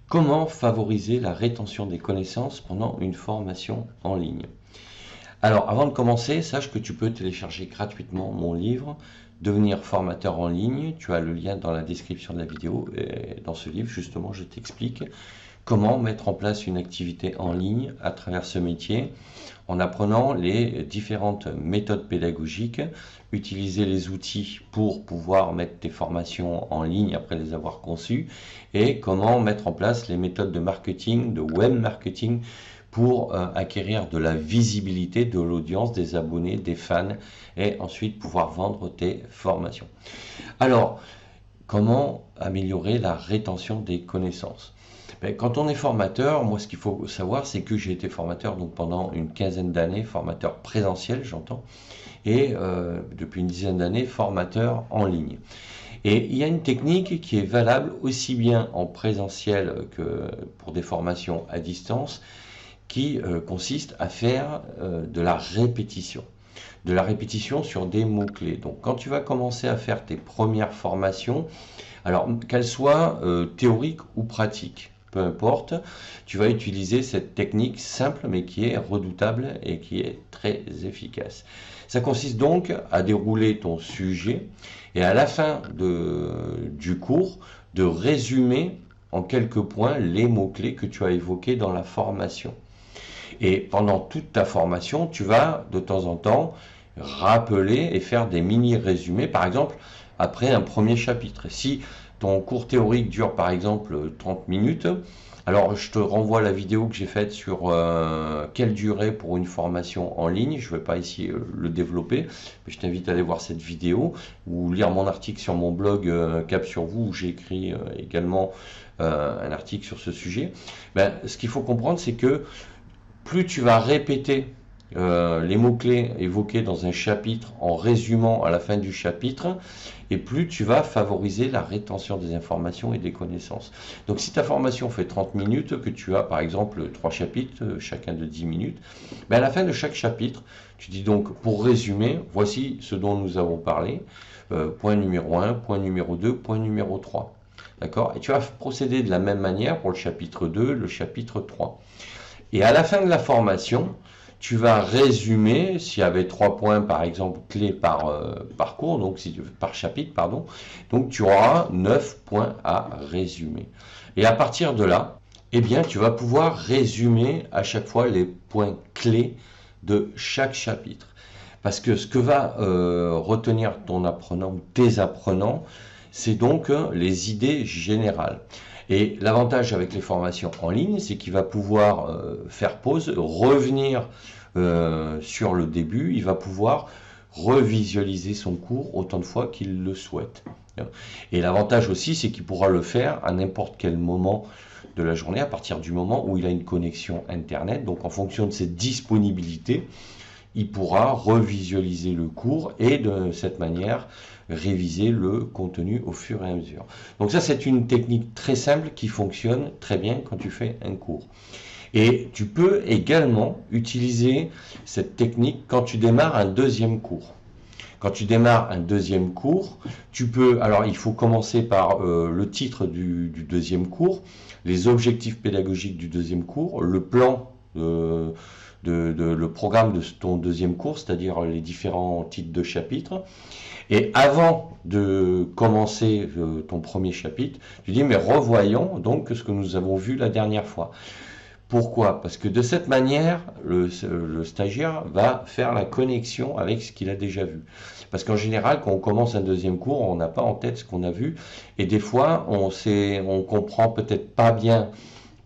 Comment favoriser la rétention des connaissances pendant une formation en ligne? Alors, avant de commencer, sache que tu peux télécharger gratuitement mon livre Devenir formateur en ligne. Tu as le lien dans la description de la vidéo. Et dans ce livre, justement, je t'explique comment mettre en place une activité en ligne à travers ce métier en apprenant les différentes méthodes pédagogiques, utiliser les outils pour pouvoir mettre tes formations en ligne après les avoir conçues et comment mettre en place les méthodes de marketing, de web marketing pour acquérir de la visibilité, de l'audience, des abonnés, des fans et ensuite pouvoir vendre tes formations. Alors, comment améliorer la rétention des connaissances? Quand on est formateur, moi ce qu'il faut savoir, c'est que j'ai été formateur donc pendant une quinzaine d'années, formateur présentiel j'entends, et depuis une dizaine d'années, formateur en ligne. Et il y a une technique qui est valable aussi bien en présentiel que pour des formations à distance, qui consiste à faire de la répétition. De la répétition sur des mots-clés. Donc quand tu vas commencer à faire tes premières formations, alors qu'elles soient théoriques ou pratiques, peu importe, tu vas utiliser cette technique simple mais qui est redoutable et qui est très efficace. Ça consiste donc à dérouler ton sujet et à la fin du cours de résumer en quelques points les mots-clés que tu as évoqués dans la formation. Et pendant toute ta formation, tu vas de temps en temps rappeler et faire des mini-résumés, par exemple, après un premier chapitre. Si ton cours théorique dure par exemple 30 minutes, alors je te renvoie à la vidéo que j'ai faite sur quelle durée pour une formation en ligne. Je ne vais pas ici le développer, mais je t'invite à aller voir cette vidéo ou lire mon article sur mon blog Cap sur vous où j'ai écrit également un article sur ce sujet. Ce qu'il faut comprendre, c'est que plus tu vas répéter les mots-clés évoqués dans un chapitre en résumant à la fin du chapitre, et plus tu vas favoriser la rétention des informations et des connaissances. Donc si ta formation fait 30 minutes, que tu as par exemple 3 chapitres, chacun de 10 minutes, à la fin de chaque chapitre, tu dis donc pour résumer, voici ce dont nous avons parlé, point numéro 1, point numéro 2, point numéro 3. D'accord? Et tu vas procéder de la même manière pour le chapitre 2, le chapitre 3. Et à la fin de la formation, tu vas résumer, s'il y avait 3 points par exemple clés par cours, donc par chapitre, pardon, donc tu auras 9 points à résumer. Et à partir de là, eh bien, tu vas pouvoir résumer à chaque fois les points clés de chaque chapitre. Parce que ce que va retenir ton apprenant ou tes apprenants, c'est donc les idées générales. Et l'avantage avec les formations en ligne, c'est qu'il va pouvoir faire pause, revenir sur le début, il va pouvoir revisualiser son cours autant de fois qu'il le souhaite. Et l'avantage aussi, c'est qu'il pourra le faire à n'importe quel moment de la journée, à partir du moment où il a une connexion Internet. Donc en fonction de ses disponibilités, il pourra revisualiser le cours et de cette manière réviser le contenu au fur et à mesure. Donc ça, c'est une technique très simple qui fonctionne très bien quand tu fais un cours. Et tu peux également utiliser cette technique quand tu démarres un deuxième cours. Quand tu démarres un deuxième cours, tu peux, alors il faut commencer par le titre du deuxième cours, les objectifs pédagogiques du deuxième cours, le plan le programme de ton deuxième cours, c'est-à-dire les différents titres de chapitres. Et avant de commencer ton premier chapitre, tu dis, mais revoyons donc ce que nous avons vu la dernière fois. Pourquoi? Parce que de cette manière, le stagiaire va faire la connexion avec ce qu'il a déjà vu. Parce qu'en général, quand on commence un deuxième cours, on n'a pas en tête ce qu'on a vu. Et des fois, on comprend peut-être pas bien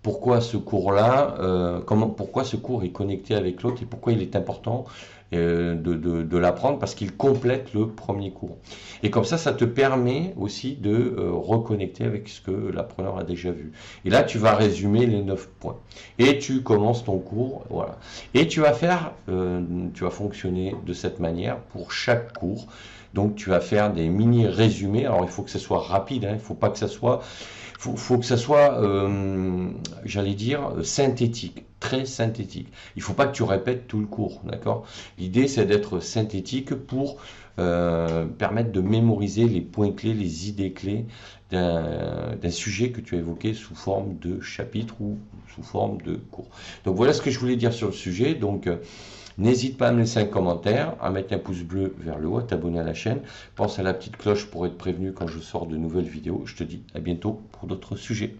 pourquoi ce cours-là, pourquoi ce cours est connecté avec l'autre et pourquoi il est important de l'apprendre parce qu'il complète le premier cours. Et comme ça te permet aussi de reconnecter avec ce que l'apprenant a déjà vu. Et là, tu vas résumer les 9 points. Et tu commences ton cours, voilà. Et tu vas fonctionner de cette manière pour chaque cours. Donc, tu vas faire des mini-résumés. Alors, il faut que ce soit rapide, il ne faut pas que ça soit... faut que ça soit, j'allais dire, synthétique, très synthétique. Il ne faut pas que tu répètes tout le cours, d'accord? L'idée, c'est d'être synthétique pour permettre de mémoriser les points clés, les idées clés d'un sujet que tu as évoqué sous forme de chapitre ou sous forme de cours. Donc voilà ce que je voulais dire sur le sujet. Donc n'hésite pas à me laisser un commentaire, à mettre un pouce bleu vers le haut, à t'abonner à la chaîne. Pense à la petite cloche pour être prévenu quand je sors de nouvelles vidéos. Je te dis à bientôt pour d'autres sujets.